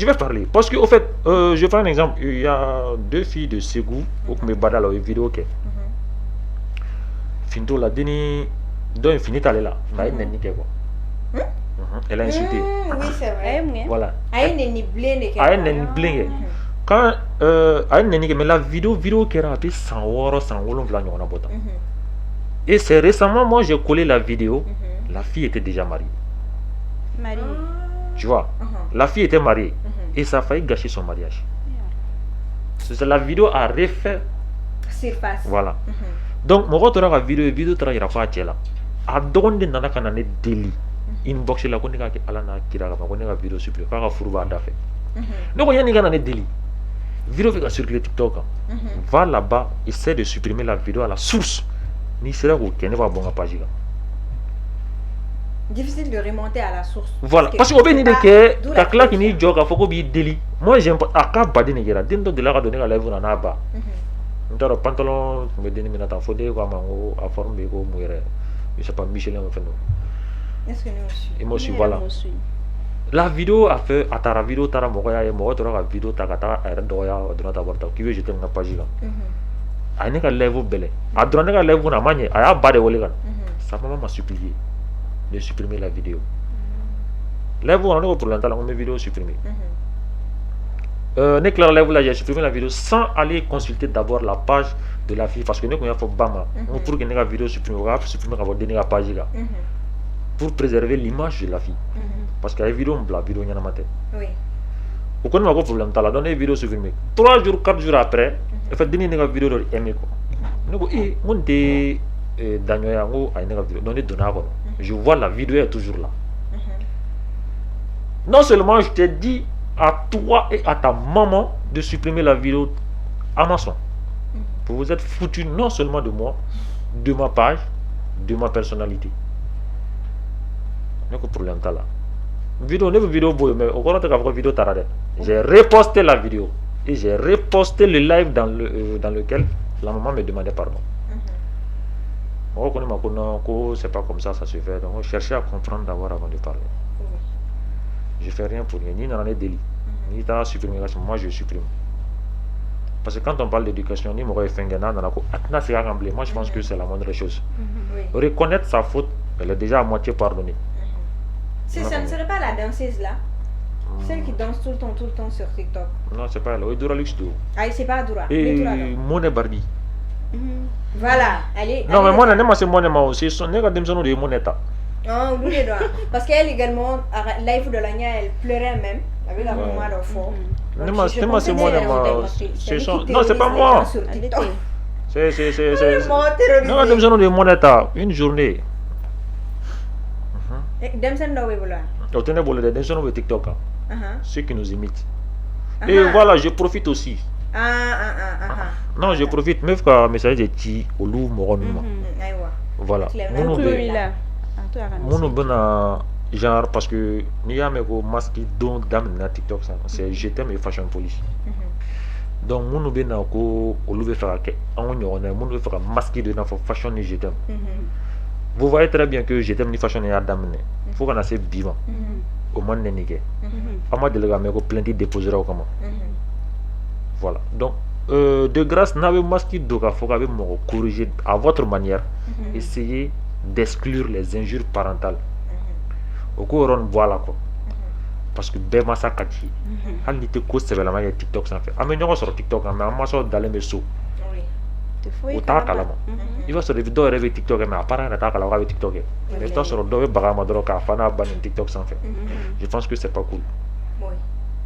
vais parler. Parce que, au fait, je prends un exemple. Il y a deux filles de Ségou, qui me badent dans la vidéo. Finto la deni, donc finit elle là. Elle a insulté. Oui, c'est vrai. Voilà. Quand mais la vidéo qui a appelé 100 euros, 100 euros, et c'est récemment, moi j'ai collé la vidéo. La fille était déjà mariée. Tu vois, la fille était mariée et ça a failli gâcher son mariage. La vidéo a refait surface. Voilà. Donc, mon retour à la vidéo travaillera pas à là. A donné nana kanane délit. Inbox la konika ki alana kiraka ma konika vidéo supplémentaire ka furba dafe. Donc, il y a un délit. Vidéo va circuler TikTok. Va là-bas, essaie de supprimer la vidéo à la source. Ni sera ou qui ne va bon à page. Difficile de remonter à la source. Voilà, parce qu'on peut dire que ta claque ni joke à faut qu'il délit. Moi j'aime pas à cas badine ngira dentro de la donner à la vue na ba. Ndaro pantalon me donner maintenant faut dire quoi mango à forme de go muere. Je sais pas Michelin en fait non. Est-ce que nous aussi voilà. La vidéo a fait à ta vidéo tara moya et mo tora la vidéo ta kata er doya odona ta borta qui veut jeter na page là. A ne ka level belé. A drone ka level na manye a ba de wolegan. Sa maman m'a supplié de supprimer la vidéo. Là, vous en avez pour longtemps, on met vidéo supprimée. Néclair, là, j'ai supprimé la vidéo sans aller consulter d'abord la page de la fille parce que nous, il faut bama. Pour que la vidéo supprimée, on va supprimer la page là. Pour préserver l'image de la fille. Parce que la vidéo, la vidéo, il y en a ma tête. Oui. Vous connaissez un problème, t'as la donné vidéo supprimée. 3 jours, 4 jours après, il fait donner une vidéo de aimer quoi. Nous, on dit, Daniel, on a une vidéo, donner de n'avoir. Je vois la vidéo est toujours là. Non seulement je t'ai dit à toi et à ta maman de supprimer la vidéo à ma son. Vous vous êtes foutu non seulement de moi, de ma page, de ma personnalité. Il y a un problème là. Vidéo, mais au courant de la vidéo, j'ai reposté la vidéo et j'ai reposté le live dans lequel la maman me demandait pardon. C'est pas comme ça se fait. Donc, on cherchait à comprendre d'abord avant de parler. Je fais rien pour rien, ni dans les délits, ni dans la supprimer. Moi, je supprime. Parce que quand on parle d'éducation, ni moi, je pense que c'est la moindre chose. Reconnaître sa faute, elle est déjà à moitié pardonnée. Ça ne serait pas la danseuse là? Celle qui danse tout le temps sur TikTok. Non, c'est pas elle. Dura Luxdo. Ah, c'est pas Dura. Et Monet Barbie. Voilà, allez. Non, mais moi, c'est moi aussi. Son nez a démissionné de Moneta. Oh, parce qu'elle également, live de l'année, elle pleurait même. avec un moment de fort. Non, c'est moi. Non, c'est pas moi. C'est. Non, nous avons des moneta une journée. TikTok. Ceux qui nous imitent. Et voilà, je profite aussi. Non, je profite. Même quand message de ti au loup moron. Voilà. Mon genre parce que il y a mes masques dont dame na TikTok ça c'est je t'aime et fashion police. Donc mon bena ko au loup faire que on y on a mon faire masque de na fashion et je t'aime. Vous voyez très bien que je t'aime ni fashion et dame ne. Faut qu'on a assez vivant. Au moins n'est à moi de le gars plainte déposera au comment. Voilà. Donc de grâce n'avez masque doka faut qu'avez mon corriger à votre manière. Essayez d'exclure les injures parentales. Au courant voilà quoi. Parce que bema ça kati. Al nite ko sévèrement il y a TikTok ça fait. Amenons sur TikTok mais moi sur dans les mésos. Oui. Au takala mo. Il va sur les vidéos avec TikTok mais apparemment takala avec TikTok. Mais toi sur do bagama droka fana ban TikTok ça fait. Je pense que c'est pas cool. Oui.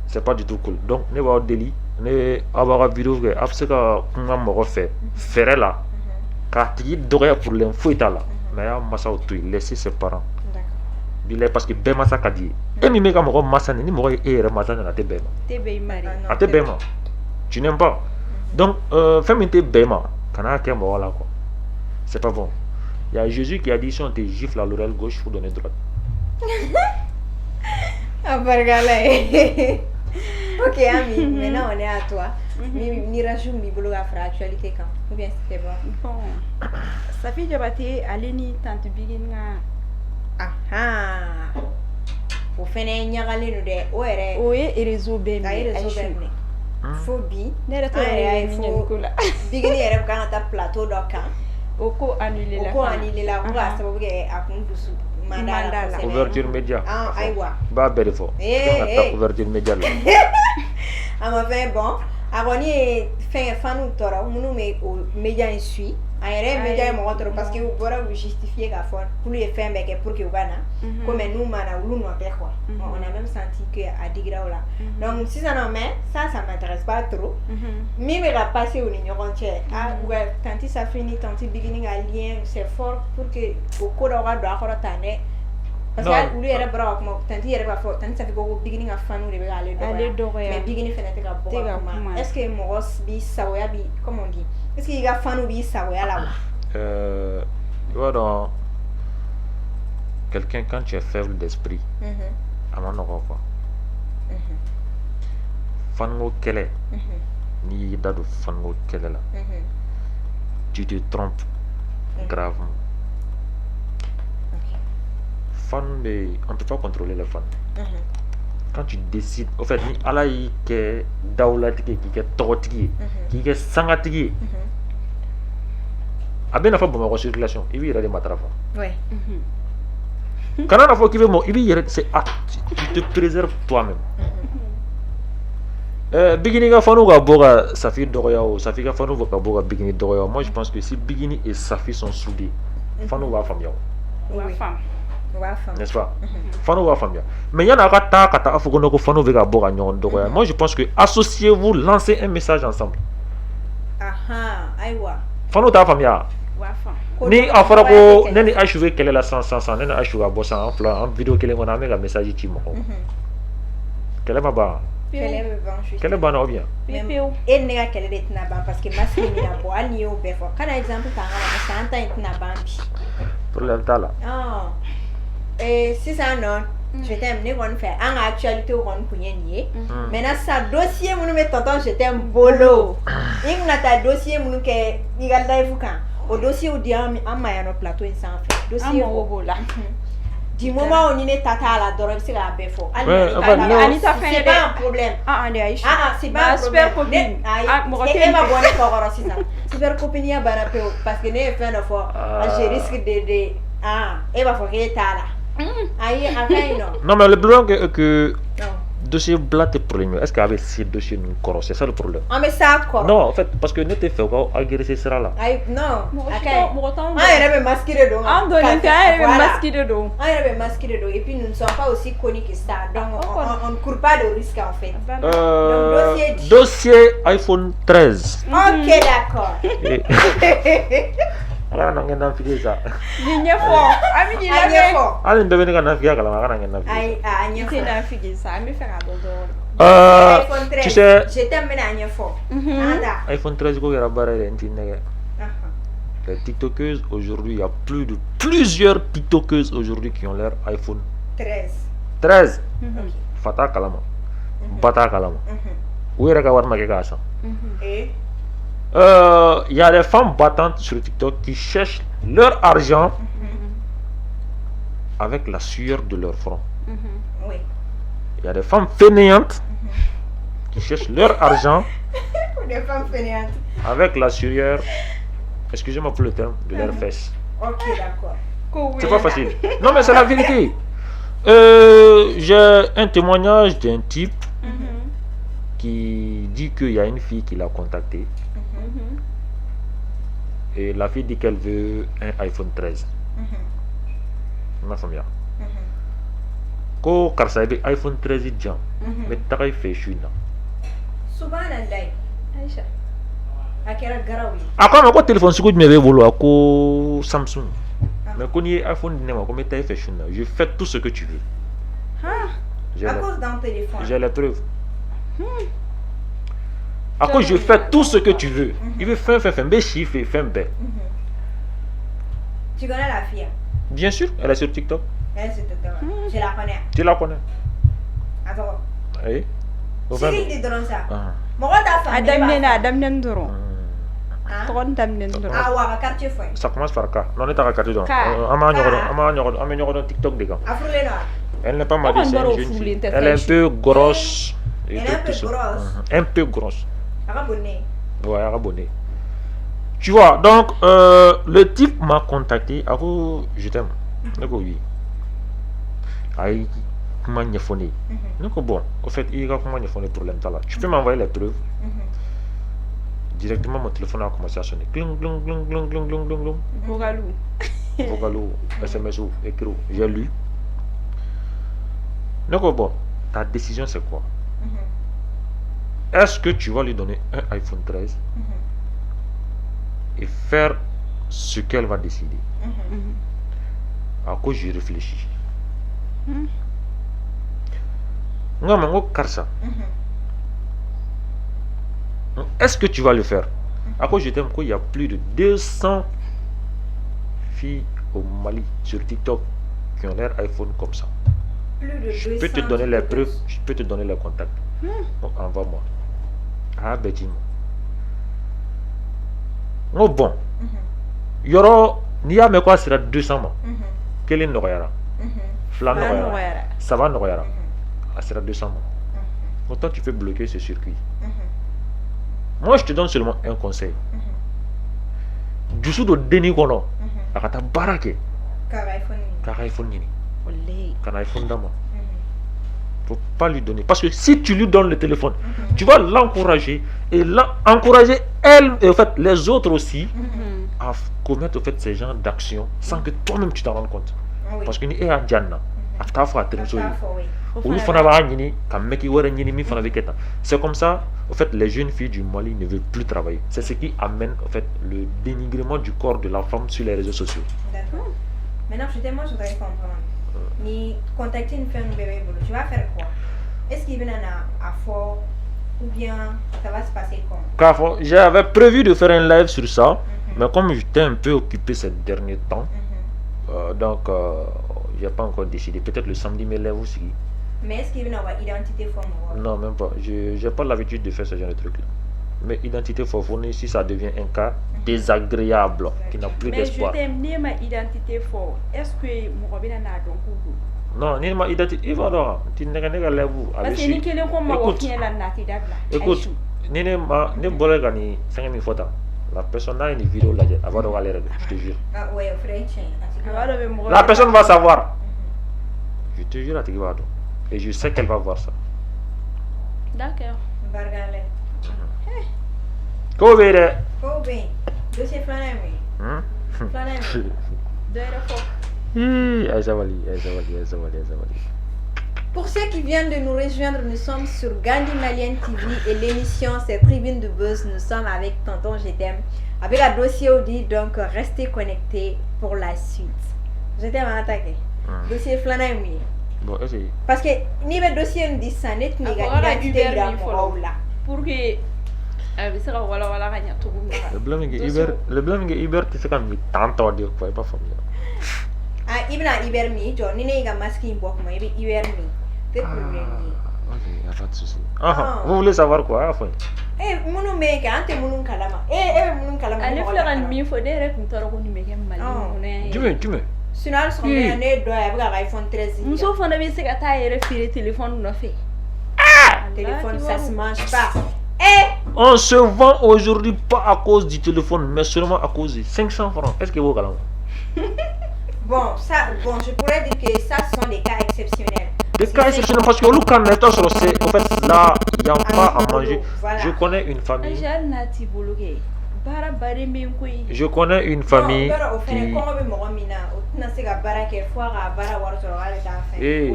C'est pas du tout cool. Donc ne va au délit, ne avoir vidéo que afseka kuma mo fait. Faire là. Car tu dois pour l'info là. Mais à massa au tout laisser ses parents. D'accord. Parce que bema ça kadi. Et mi mega mo massa ni mo e massa na te bema. Te bema. A te bema. Tu n'aimes pas. Donc fais-moi te bema. Kana ke mo là quoi. C'est pas bon. Il y a Jésus qui a dit si on te gifle à l'oreille gauche, faut donner droite. Ah bargalé. OK Ami, maintenant on est à toi. Ni rajoute mi bolo afra actualité quand ou bien c'était bon. Safi Diabaté aleni tante biginga o fene nyagale no de o ere o ye réseau be mi phobie ne re to ay fo bigini ere kan ta plateau do kan o ko annuler la ko ga sababu ke akun dusu mandala couverture média aywa ba berefo ta couverture média la ama fait bon agoni fait fanu tora munu me o média en suit ayere média mo otro parce que vous pourrez vous justifier qu'à fond pour les faire mais pour que wana comme nous mana ou nous après quoi on a même senti que à digra là donc si ça non mais ça m'intéresse pas trop mais me la passer au ignorant ouais tant ça finit tant beginning à lien c'est fort pour que au cours d'avoir doit tane parce que lui era bravo comme tant il era fort tant ça fait que beginning à fan ou de aller mais beginning fenêtre ka bon est-ce que moi bi sawoya bi comment on dit est-ce qu'il y a fan ou bi sawoya là voilà quelqu'un quand tu es faible d'esprit à mon quoi fango kele ni dado fango kele là tu te trompes gravement. Fan mais on ne peut pas contrôler les fans. Quand tu décides au fait ni ala yi ke dawla tiki ki ke togotiki ki ke sangatiki abena fa bon circulation il y a des matrafa ouais quand on a faut qu'il veut il y a c'est tu te préserves toi-même bikini ga fanu ga boga safi dogoya o safi ga fanu ga boga bikini dogoya moi je pense que si bikini et safi sont soudés fanu va femme n'est-ce pas fanu va femme mais il y en a kata afugono ko fanu ga boga nyon dogoya moi je pense que associez-vous lancez un message ensemble aywa fanu ta femme ya ni afara ko neni achuve kele la sans neni achuva bossa en plan en vidéo kele ngona mega message ti mo kele ba kele ba no bien et nega kele de tina ban parce que masquini na bo ani o be fo kana exemple ta ngala santa tina ban bi problème ta là si ça non je t'aime ne gon faire en actualité on kunye nié maintenant ça dossier munu me tonton je t'aime bolo ingna ta dossier munu ke igal dai fukan au dossier où dia amaya no plateau sans fait dossier au là du moment où on est tata la dorem c'est la befo Anita c'est pas un problème c'est pas un super copine et ma bonne pour aussi ça super copine ya barape parce que ne fait une fois je risque de et va faut que ta là non mais le problème que dossier blanc est problème. Est-ce qu'avec ces dossiers nous corrons? C'est ça le problème. Ah mais ça quoi? Non, en fait, parce que nous t'es fait quoi agresser sera là. Non. On est masqué de dos. On est masqué de dos. On est masqué de dos. Et puis nous ne sommes pas aussi connus que ça. Donc on ne court pas de risque en fait. Donc, dossier iPhone 13. Ok, d'accord. Alors, on a fait ça. Il fort. Ami, il est fort. Allez, on devait nous faire tu sais, je t'aime bien fort. iPhone 13 ko yara bara les tiktokeuses aujourd'hui, il y a plusieurs tiktokeuses aujourd'hui qui ont leur iPhone 13. Fata kalama. Bata kalama. Où est-ce que il y a des femmes battantes sur TikTok qui cherchent leur argent avec la sueur de leur front. Oui. Il y a des femmes fainéantes qui cherchent leur argent des femmes fainéantes avec la sueur, excusez-moi pour le terme, de leurs fesses. Ok, d'accord. C'est pas facile. Non, mais c'est la vérité. J'ai un témoignage d'un type qui dit qu'il y a une fille qui l'a contacté. Et la fille dit qu'elle veut un iPhone 13. Ma femme, ko karsa ibe iPhone 13 jam mais tagay fe shuna subhanallah Aisha akera garawi akama ko téléphone suku me be bolo ko Samsung mais ko ni iPhone ne ma ko metay fe shuna je fais tout ce que tu veux à cause d'un téléphone j'ai les preuves à cause je fais tout ce que tu veux il veut faire be chiffre faire be tu connais la fille bien sûr elle est sur TikTok. Je la connais. Tu la connais? Attends. Oui. Cyril dit dans ça. Ça commence par K. Non, on est à quartier donc. TikTok des gars. Elle n'est pas mariée, c'est une jeune fille. Elle est un peu grosse. Elle est un peu grosse. Un peu grosse. Arabonné. Ouais, arabonné. Tu vois, donc le type m'a contacté. Je t'aime. Oui. Aïe, comment il faut donc bon, au fait, il y a comment il faut le problème là. Tu peux m'envoyer les preuves. Directement mon téléphone a commencé à sonner. Cling cling cling cling cling cling cling. Vocalo, SMS ou écrit. J'ai lu. Donc bon, ta décision c'est quoi? Est-ce que tu vas lui donner un iPhone 13 et faire ce qu'elle va décider? À quoi j'y réfléchis? Est-ce que tu vas le faire? À quoi je t'aime qu'il y a plus de 200 filles au Mali sur TikTok qui ont leur iPhone comme ça. Je peux te donner les preuves, je peux te donner les contacts. Donc envoie-moi. Ah ben dis-moi. Oh bon. Il y aura, Nia mais quoi sera 200 mois. Quel est Noyara? Flan Noyara. Ça va Noyara. Ah sera 200 mois. Pourtant tu peux bloquer ce circuit. Moi je te donne seulement un conseil. Du sous de Denis Gono. Akata barake. Car iPhone nini. Car iPhone d'amo. Faut pas lui donner. Parce que si tu lui donnes le téléphone, tu vas l'encourager et encourager elle et en fait les autres aussi à commettre en fait ces genres d'actions sans que toi-même tu t'en rendes compte. Parce que ni est à Diana, c'est comme ça, en fait, les jeunes filles du Mali ne veulent plus travailler. C'est ce qui amène en fait le dénigrement du corps de la femme sur les réseaux sociaux. D'accord. Maintenant, je voudrais comprendre. Ni contacter une femme bébé, tu vas faire quoi? Est-ce qu'il vient à fort ou bien ça va se passer comment? J'avais prévu de faire un live sur ça, mais comme j'étais un peu occupé ces derniers temps, donc j'ai pas encore décidé. Peut-être le samedi mes lèvres aussi. Mais est-ce qu'il vient avoir identité forme? Non, même pas. Je n'ai pas l'habitude de faire ce genre de truc là. Mais identité fournie, si ça devient un cas désagréable, qui n'a plus d'espoir. Mais je t'aime, ni ma identité fort. Est-ce que mon robin a donc non, ni ma identité. Il va alors. Tu n'es qu'un élève. Parce que ni quelqu'un comme moi qui est là, écoute, ni ne bolé gagner 5000 photos. La personne a une vidéo là, elle va devoir les régler, je te jure. Ah ouais, la personne va savoir. Je te jure, et je sais qu'elle va voir ça. D'accord. Bargale. Kobe. Kobe. Dossier Flanami. Flanami. De Pour ceux qui viennent de nous rejoindre, nous sommes sur Gandhi Malian TV et l'émission c'est Tribune de Buzz. Nous sommes avec Tonton Je t'aime, avec un dossier Audi, donc restez connectés pour la suite. Je t'aime à attaquer. Dossier Flanami. Bon, essayez. Parce que ni le dossier me dit ça, net ni Pour que le blâme est Uber, tu sais quand il tente de quoi, pas famille. Ah, Ibna Ibermi, John, ni n'est pas masqué, moi, mais Ibermi. C'est pour lui. Ok, y a pas de souci. Vous voulez savoir quoi, enfin? Eh, mon mec, ante mon kalama. Mon kalama. allez faire un mi faut des réponses au numéro mal. Tu me. Sinon, son année doit avoir iPhone 13. Nous sommes en train de se référer téléphone non fait. Téléphone, ça se mange pas. On se vend aujourd'hui pas à cause du téléphone, mais seulement à cause de 500 francs. Est-ce que vous avez Bon, je pourrais dire que ça sont des cas exceptionnels. Des cas exceptionnels parce que le canneton sur c'est en fait là, il n'y a pas à manger. Je connais une famille. Je connais une famille qui...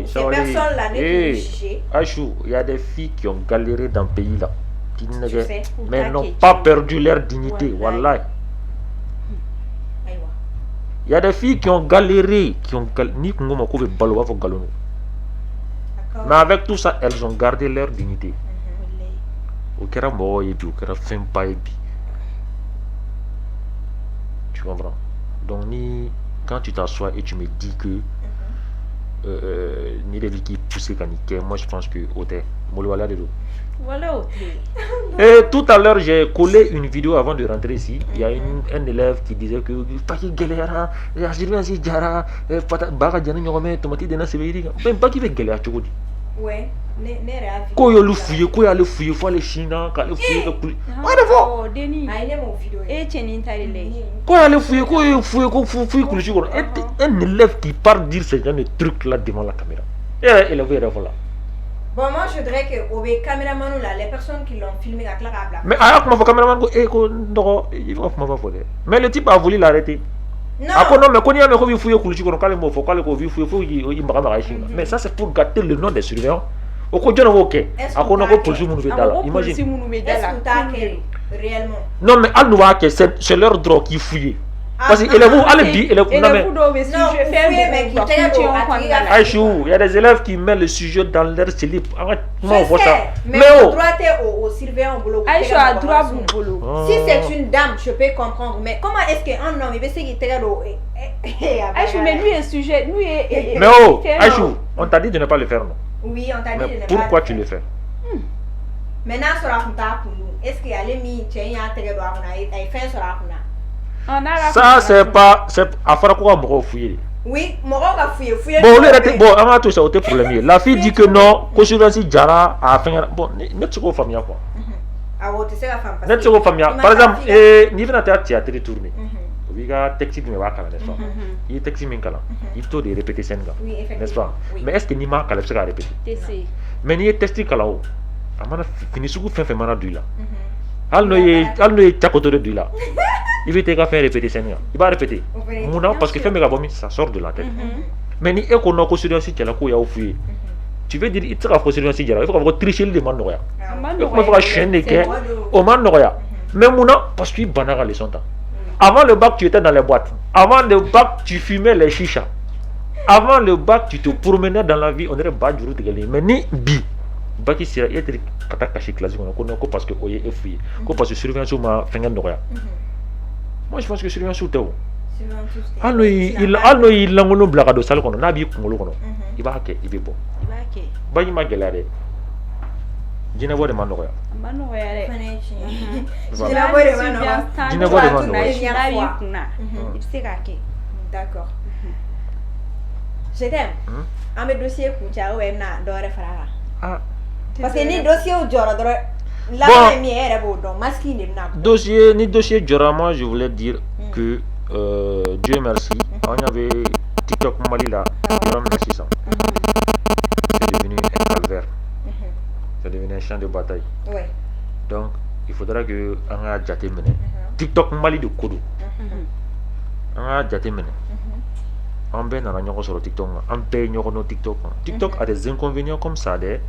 Ces personnes-là n'est plus jugées. Achou, il y a des filles qui ont galéré dans le pays là, mais n'ont pas perdu leur dignité. Wallah. Il y a des filles qui ont galéré, mais avec tout ça, elles ont gardé leur dignité. Tu comprends? Donc, quand tu t'assois et tu me dis que ni les filles qui poussent moi je pense que voilà. Et tout à l'heure, j'ai collé une vidéo avant de rentrer ici. Il y a un élève qui disait que pas qu'il galère, pas qu'il fait galère. Ouais, quand il fouille, faut aller China, quand il fouille, un élève qui part dire ce genre de trucs là devant la caméra. Et il est là. Bon, moi je dirais que au caméraman là, les personnes qui l'ont filmé à Clara Abla. Mais alors comment caméraman mais le type a voulu l'arrêter. Mais ça c'est pour gâter le nom des surveillants. Imagine. Réellement. Non mais c'est leur droit qui fouille. Parce qu'il il y a des élèves qui mettent le sujet dans leur slip. Mais le droit au surveillant au boulot. Si c'est une dame, je peux comprendre. Mais comment est-ce qu'un homme il veut se mais lui est sujet, lui est. Mais oh, Aïchou, on t'a dit de ne pas le faire, non? Oui, on t'a dit de ne pas. Pourquoi tu le fais? Maintenant, est-ce qu'il y a les mi ça c'est pas à faire quoi me fouiller. Oui, moi fouiller. Bon, avant tout ça c'était problème. La fille dit que non, que je suis Jara a fait bon, notre seconde famille quoi. Notre seconde famille. Par exemple, ni venant à théâtre tourner. Oui, gars, texte me va caler, n'est-ce pas? Il texte me cala. Il faut de répéter ça, n'est-ce pas? Mais est-ce que ni ma calé sera répété? Mais ni texte cala o. Amana fini sugu fait mana du là. Alno y takoto de là. Il veut te faire répéter ça. Il va répéter. Mouna parce que fait méga vomi, ça sort de la tête. Mais ni eko no considération si tu la ko ya fouiller. Tu veux dire il sera considération si il faut avoir tricher le man noya. Il faut avoir chaîne que au man noya. Mais mouna parce que banara les sont. Avant le bac tu étais dans les boîtes. Avant le bac tu fumais les chichas. Avant le bac tu te promenais dans la vie, on dirait pas du route galé. Mais ni bi baki sera être kata caché classe ko parce que oye est fouillé. Ko parce que surveillance ma fengen noya. Moi je pense que surveillance tout est. Il langono blaga do sal kono na bi kungolo kono. Iba ke ibe bo. Ba yi ma gelare. Dina bo de manoya. Manoya re. Dina bo de manoya. Dina bo de manoya. Il sait que d'accord. Je t'aime. Un mes dossiers pour tu as ou na do refara. Parce que ni dossier au jora do la première est bon donc masquine na. Dossier jora moi je voulais dire que Dieu merci, on avait TikTok Mali là, c'est devenu un calvaire. C'est devenu un champ de bataille. Ouais. Donc, il faudra que on a déjà terminé. TikTok Mali de Kodo. On a déjà terminé. On ben sur TikTok. On paye sur TikTok. TikTok a des inconvénients comme ça, des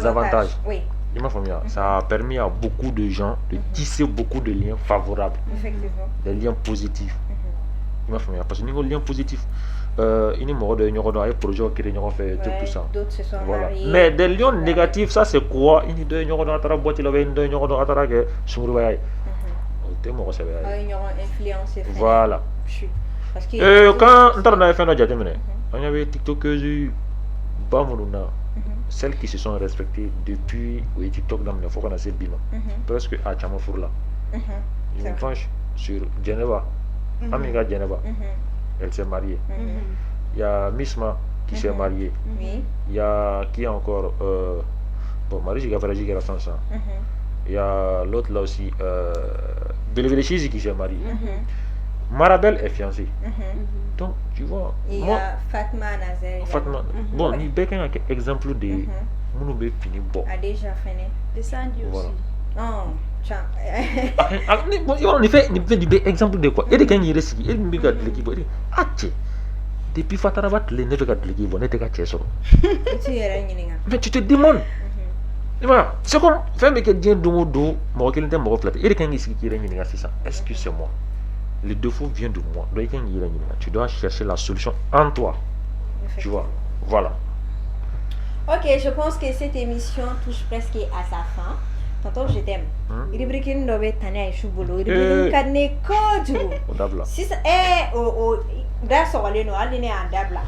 avantages. Oui. Il m'a fait ça a permis à beaucoup de gens de tisser beaucoup de liens favorables. Effectivement. Des liens positifs. Il m'a fait parce que niveau lien positif, il est mort de un projet qui est fait tout ça. D'autres se sont Voilà. mariés. Mais des liens négatifs, ça c'est quoi? Il y a une boîte, il y a une que Ils ont influencé. voilà. Parce que Quand on a fait un diaté, on y avait TikTokers, celles qui se sont respectées depuis TikTok dans le faut qu'on a ces bima. Presque à Chamafourla. Une tranche sur Geneva. Amiga Geneva. Elle s'est mariée. Il y a Misma qui s'est mariée. Il y a qui encore bon, Marie Gavaraji qui est restant ça. Il y a l'autre là aussi, Belevelechizi qui s'est mariée. Marabel est fiancée. Donc, tu vois. Il y a Fatma Nazer. Fatma. Bon, ni besoin un exemple de mon fini bon. A déjà fini. Descendu aussi. Oh, bon, on fait du exemple de quoi? Et de quand il reste, il me regarde l'équipe. Ah, tiens. Depuis Fatarabat, les ne regardent l'équipe, on était qu'à Tchèso. Mais tu te demandes. C'est comme, fais que Dieu do, moi qui l'entends me refléter. Et de quand il s'y qui est c'est ça. Excuse-moi. Le défaut vient de moi. Tu dois chercher la solution en toi. Tu vois. Voilà. Ok, je pense que cette émission touche presque à sa fin. Tonton, je t'aime. Il dit qu'il doit être tanné à Choubolo. Il dit qu'il n'est qu'au jour. Si ça est au d'accord, allez nous aller à Dabla.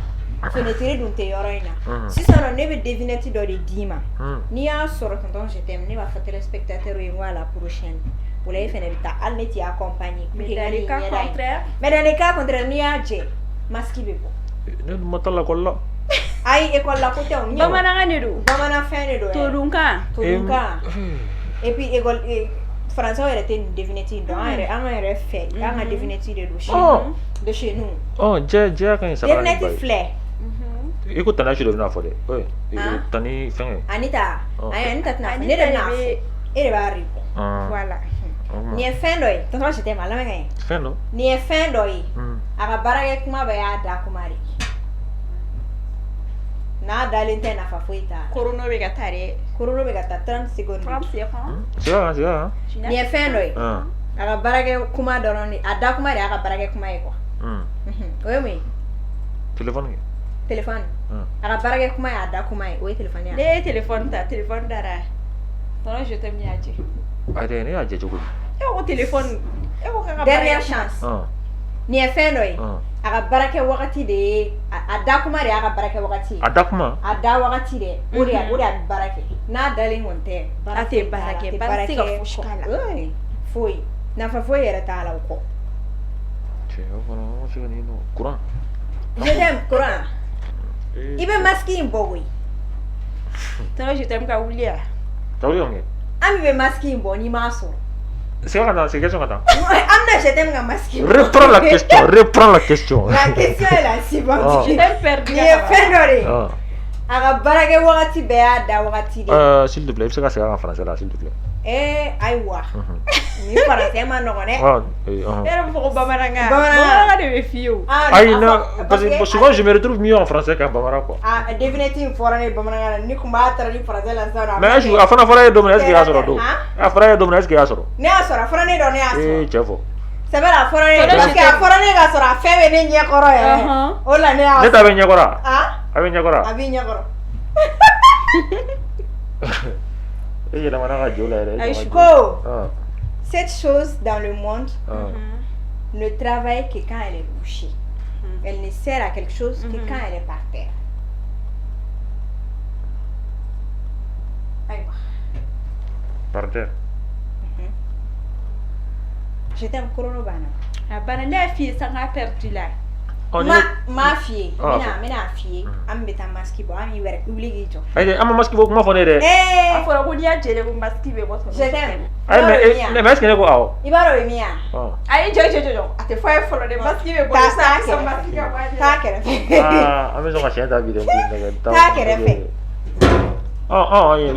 Fenêtre d'un théorème. Si ça ne veut deviner tu dois le dire. Ni un sort, tonton, je t'aime. Ni va faire téléspectateur et moi la prochaine. Vous l'avez fait elle n'est pas accompagnée. Mais dans les cas contraires. Mais dans les cas contraires, ni à J. Masqué bebo. Ne m'attends la colle là. Aïe, école la côté on y va. Bamana nedo. Bamana fin nedo. Tolunka. Tolunka. Et puis école français elle était une définitive. Donc on a fait, on a définitive de chez nous. Oh, j'ai quand il s'appelle. Définitive flair. Écoute, t'en as joué dans la forêt. Oui. T'en es fin. Anita. Anita t'en as. N'est pas et va arriver. Voilà. Ni est fin d'oeil. Tonton, je t'aime. Alors, fin non? Ni est fin d'oeil. Aga baraka kuma baya da kumari. Na dalinte na fafuita. Corona bega tare. Corona bega ta 30 secondes. 30 secondes. C'est ça. Ni est fin d'oeil. Aga baraka kuma doroni. Ada kumari aga baraka kuma eko. Oui. Téléphone. Aga baraka kuma ada kuma eko. Oui, téléphone. Le téléphone dara. Non, je t'aime bien. Allez, à Djedjougou. Au téléphone. Dernière chance. Ni est fin d'oeil. Aga baraka wakati de ada kuma de aga baraka wakati. Ada wakati de. Uri baraka. Na darling wonte. Ate baraka fushkala. Oui. Foi. Na fa foi era ta la uko. Tu vois, c'est un courant. Je t'aime courant. Ibe maski imbowi. Toi je t'aime ka ulia. Ami be maski imbo ni maso. C'est quoi c'est question attends. Amna je t'aime ga maski. Reprends la question. La question est la suivante. Je t'aime perdu. Ni est fenore. Aga baraka wakati be ada wakati de. S'il te plaît, c'est quoi c'est en français là s'il te plaît. Aïwa. Ni français ma non connaît. Era pour bamaranga. Bamaranga de fio. Aïe non, parce que souvent je me retrouve mieux en français qu'en bamara quoi. Ah, définitivement foreigner bamaranga ni kuma tra ni français la ça. Mais je afana foreigner dominance qui a soro do. Afana dominance qui a soro. Ne a soro foreigner do ne a soro. Chefo. C'est vrai la foreigner parce que foreigner ga soro afebe ne nya koro ya. Ola ne a. Ne ta benya kora. Abi nya koro. Cette chose dans le monde ne travaille que quand elle est couchée. Elle ne sert à quelque chose que quand elle est par terre. Par terre. Je t'aime Coronobana. La banane fille ça m'a perdu là. Ma fille, mina fille, ambeta maski bo ami were oublie jo. Ay ama maski bo kuma fone de. Afora ko nia jele ko maski be bo. Je t'aime. Ay mais est-ce que ne ko awo? Ibaro mia. Ay jo. Ate foi folo de maski be bo. Ta maski ga ba. Ta kere. Ame so ma chien da bi de. Ta kere fe.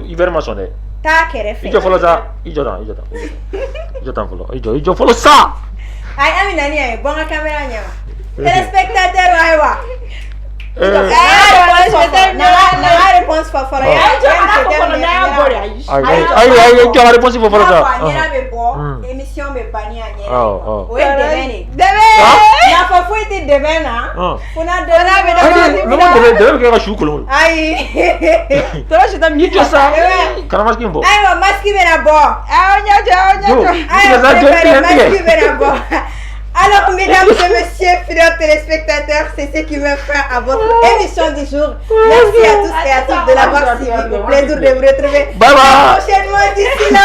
Iber ma sonné. Ta kɛrɛfɛ. I jɔ fɔlɔ sa. I jɔ tan, i jɔ tan. I jɔ tan fɔlɔ. I jɔ fɔlɔ sa. Ayi, an bɛ na ni a ye. Bɔ n ka caméra ɲɛma. Téléspectateur ayiwa. Na réponse fɔ fɔlɔ. Ayi, jɔ la réponse fɔ fɔlɔ sa. Ɲɛna bɛ bɔ, émission bɛ ban ni a ɲɛna. O ye dɛmɛ de. Dɛmɛ. Nafa foyi tɛ dɛmɛ na. Funa dɛmɛ bɛ Dɛmɛ bɛ kɛ ka su kolon. Ayi. Tora si ta mi jɔ sa. Kana masque in bɔ. Ayiwa, masque bɛ na bɔ. Ɲajɔ. Ayiwa, masque bɛ na bɔ. Alors, mesdames et messieurs, fidèles téléspectateurs, c'est ce qui me fait à votre émission du jour. Merci à tous et à toutes de l'avoir suivi. Au plaisir de vous retrouver. Bye bye. Prochainement, d'ici là.